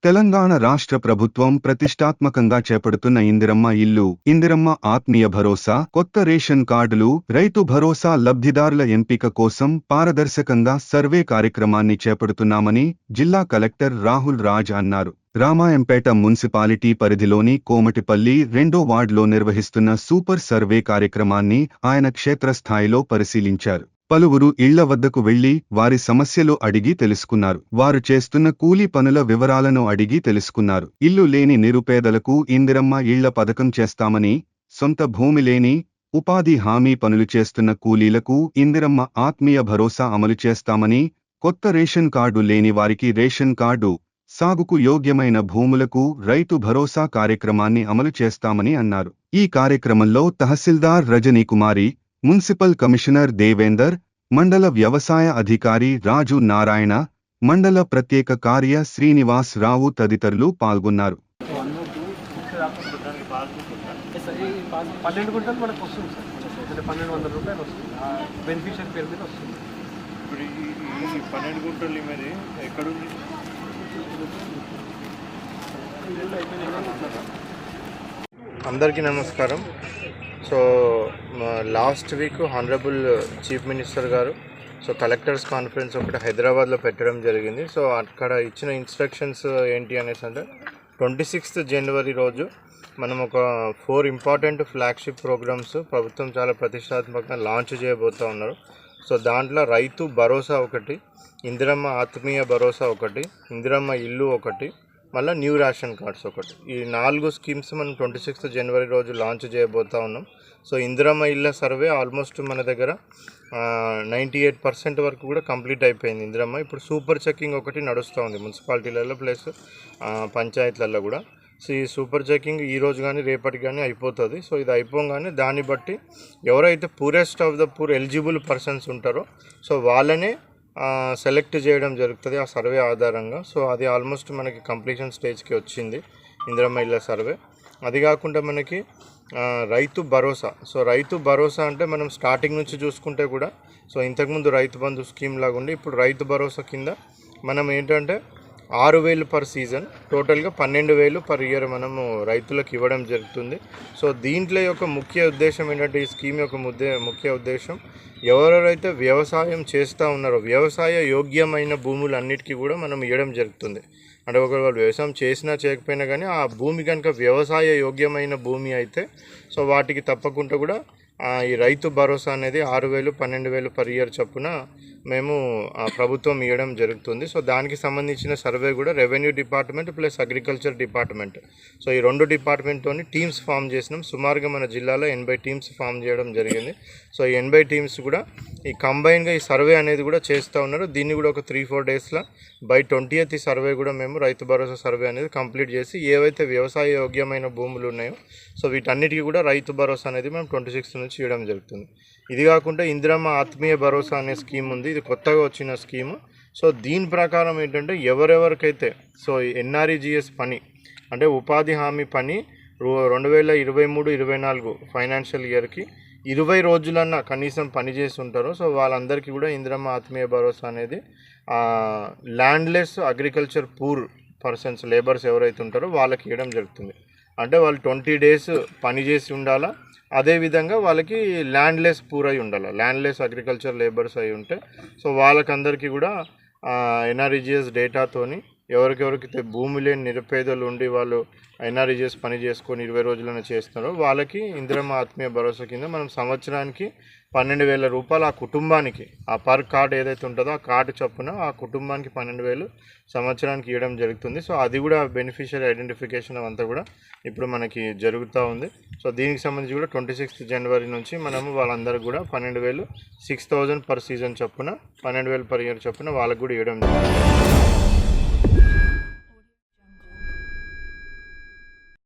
తెలంగాణ రాష్ట్ర ప్రభుత్వం ప్రతిష్టాత్మకంగా చేపడుతున్న ఇందిరమ్మ ఇల్లు, ఇందిరమ్మ ఆత్మీయ భరోసా, కొత్త రేషన్ కార్డులు, రైతు భరోసా లబ్ధిదారుల ఎంపిక కోసం పారదర్శకంగా సర్వే కార్యక్రమాన్ని చేపడుతున్నామని జిల్లా కలెక్టర్ రాహుల్ రాజ్ అన్నారు. రామాయంపేట మున్సిపాలిటీ పరిధిలోని కోమటిపల్లి 2వ వార్డులో నిర్వహిస్తున్న సూపర్ సర్వే కార్యక్రమాన్ని ఆయన క్షేత్రస్థాయిలో పరిశీలించారు. పలువురు ఇళ్ల వద్దకు వెళ్లి వారి సమస్యలు అడిగి తెలుసుకున్నారు. వారు చేస్తున్న కూలీ పనుల వివరాలను అడిగి తెలుసుకున్నారు. ఇల్లు లేని నిరుపేదలకు ఇందిరమ్మ ఇళ్ల పథకం చేస్తామని, సొంత భూమి లేని, ఉపాధి హామీ పనులు చేస్తున్న కూలీలకు ఇందిరమ్మ ఆత్మీయ భరోసా అమలు చేస్తామని, కొత్త రేషన్ కార్డు లేని వారికి రేషన్ కార్డు, సాగుకు యోగ్యమైన భూములకు రైతు భరోసా కార్యక్రమాన్ని అమలు చేస్తామని అన్నారు. ఈ కార్యక్రమంలో తహసీల్దార్ రజనీకుమారి, మున్సిపల్ కమిషనర్ దేవేందర్, మండల వ్యవసాయ అధికారి రాజు నారాయణ, మండల ప్రత్యేక కార్య శ్రీనివాస్ రావు తదితరులు పాల్గొన్నారు. అందరికీ నమస్కారం. So last week honourable chief minister గారు కలెక్టర్స్ కాన్ఫరెన్స్ ఒకటి హైదరాబాద్లో పెట్టడం జరిగింది. సో అక్కడ ఇచ్చిన ఇన్స్ట్రక్షన్స్ ఏంటి అనేసి అంటే 26th జనవరి రోజు మనం ఒక 4 ఇంపార్టెంట్ ఫ్లాగ్షిప్ ప్రోగ్రామ్స్ ప్రభుత్వం చాలా ప్రతిష్టాత్మకంగా లాంచ్ చేయబోతూ ఉన్నారు. సో దాంట్లో రైతు భరోసా ఒకటి, ఇందిరమ్మ ఆత్మీయ భరోసా ఒకటి, ఇందిరమ్మ ఇల్లు ఒకటి, మళ్ళీ న్యూ రేషన్ కార్డ్స్ ఒకటి. ఈ 4 స్కీమ్స్ మనం 26th జనవరి రోజు లాంచ్ చేయబోతూ ఉన్నాం. సో ఇందిరమ్మ ఇళ్ళ సర్వే ఆల్మోస్ట్ మన దగ్గర 98% వరకు కూడా కంప్లీట్ అయిపోయింది ఇందిరమ్మ. ఇప్పుడు సూపర్ చెక్కింగ్ ఒకటి నడుస్తూ ఉంది మున్సిపాలిటీలలో ప్లస్ పంచాయతీలలో కూడా. సో ఈ సూపర్ చెక్కింగ్ ఈ రోజు కానీ రేపటికి కానీ అయిపోతుంది. సో ఇది అయిపోగానే దాన్ని బట్టి ఎవరైతే poorest of the poor eligible persons ఉంటారో సో వాళ్ళనే సెలెక్ట్ చేయడం జరుగుతుంది ఆ సర్వే ఆధారంగా. సో అది ఆల్మోస్ట్ మనకి కంప్లీషన్ స్టేజ్కి వచ్చింది ఇందిరమ్మ ఇళ్ళ సర్వే. అది కాకుండా మనకి రైతు భరోసా. సో రైతు భరోసా అంటే మనం స్టార్టింగ్ నుంచి చూసుకుంటే కూడా సో ఇంతకుముందు రైతు బంధు స్కీమ్ లాగా ఉండి ఇప్పుడు రైతు భరోసా కింద మనం ఏంటంటే 6,000 పర్ సీజన్, టోటల్గా 12,000 పర్ ఇయర్ మనము రైతులకు ఇవ్వడం జరుగుతుంది. సో దీంట్లో యొక్క ముఖ్య ఉద్దేశం ఏంటంటే ఈ స్కీమ్ యొక్క ముఖ్య ఉద్దేశం ఎవరెవరైతే వ్యవసాయం చేస్తూ ఉన్నారో వ్యవసాయ యోగ్యమైన భూములన్నిటికీ కూడా మనం ఇవ్వడం జరుగుతుంది. అంటే ఒకవేళ వాళ్ళు వ్యవసాయం చేసినా చేయకపోయినా కానీ ఆ భూమి కనుక వ్యవసాయ యోగ్యమైన భూమి అయితే సో వాటికి తప్పకుండా కూడా ఈ రైతు భరోసా అనేది 6,000, 12,000 పర్ ఇయర్ చొప్పున మేము ప్రభుత్వం ఇవ్వడం జరుగుతుంది. సో దానికి సంబంధించిన సర్వే కూడా revenue department plus agriculture department, so ఈ 2 డిపార్ట్మెంట్తో టీమ్స్ ఫామ్ చేసినాం. సుమారుగా మన జిల్లాలో 80 టీమ్స్ ఫామ్ చేయడం జరిగింది. సో ఈ 80 టీమ్స్ కూడా ఈ కంబైన్గా ఈ సర్వే అనేది కూడా చేస్తూ ఉన్నారు. దీన్ని కూడా ఒక 3-4 డేస్లో బై 20th ఈ సర్వే కూడా మేము రైతు భరోసా సర్వే అనేది కంప్లీట్ చేసి ఏవైతే వ్యవసాయ యోగ్యమైన భూములు ఉన్నాయో సో వీటన్నిటికీ కూడా రైతు భరోసా అనేది మేము 26th నుంచి ఇవ్వడం జరుగుతుంది. ఇది కాకుండా ఇందిరమ్మ ఆత్మీయ భరోసా అనే స్కీమ్ ఉంది. ఇది కొత్తగా వచ్చిన స్కీము. సో దీని ప్రకారం ఏంటంటే ఎవరెవరికైతే సో ఎన్ఆర్ఈజీఎస్ పని అంటే ఉపాధి హామీ పని 2023-24 ఫైనాన్షియల్ ఇయర్కి 20 రోజులన్నా కనీసం పనిచేసి ఉంటారో సో వాళ్ళందరికీ కూడా ఇందిరమ్మ ఆత్మీయ భరోసా అనేది landless agriculture poor persons labours ఎవరైతే ఉంటారో వాళ్ళకి ఇవ్వడం జరుగుతుంది. అంటే వాళ్ళు 20 డేస్ పనిచేసి ఉండాలా, అదేవిధంగా వాళ్ళకి ల్యాండ్లెస్ పూర్ అయి ఉండాలి, ల్యాండ్లెస్ అగ్రికల్చర్ లేబర్స్ అయి ఉంటే సో వాళ్ళకందరికీ కూడా ఎన్ఆర్ఈజీఎస్ డేటాతోని ఎవరికెవరికి భూమి లేని నిరుపేదలు ఉండి వాళ్ళు ఎన్ఆర్ఈజీఎస్ పని చేసుకొని 20 రోజులను చేస్తున్నారో వాళ్ళకి ఇందిరమ్మ ఆత్మీయ భరోసా కింద మనం సంవత్సరానికి 12,000 రూపాయలు ఆ కుటుంబానికి ఆ పర్ కార్డు ఏదైతే ఉంటుందో ఆ కార్డు చొప్పున ఆ కుటుంబానికి 12,000 సంవత్సరానికి ఇవ్వడం జరుగుతుంది. సో అది కూడా బెనిఫిషియరీ ఐడెంటిఫికేషన్ అంతా కూడా ఇప్పుడు మనకి జరుగుతూ ఉంది. సో దీనికి సంబంధించి కూడా 26th జనవరి నుంచి మనము వాళ్ళందరికీ కూడా 12,000 6,000 పర్ సీజన్ చొప్పున 12,000 పర్ ఇయర్ చొప్పున వాళ్ళకు కూడా ఇవ్వడం జరుగుతుంది.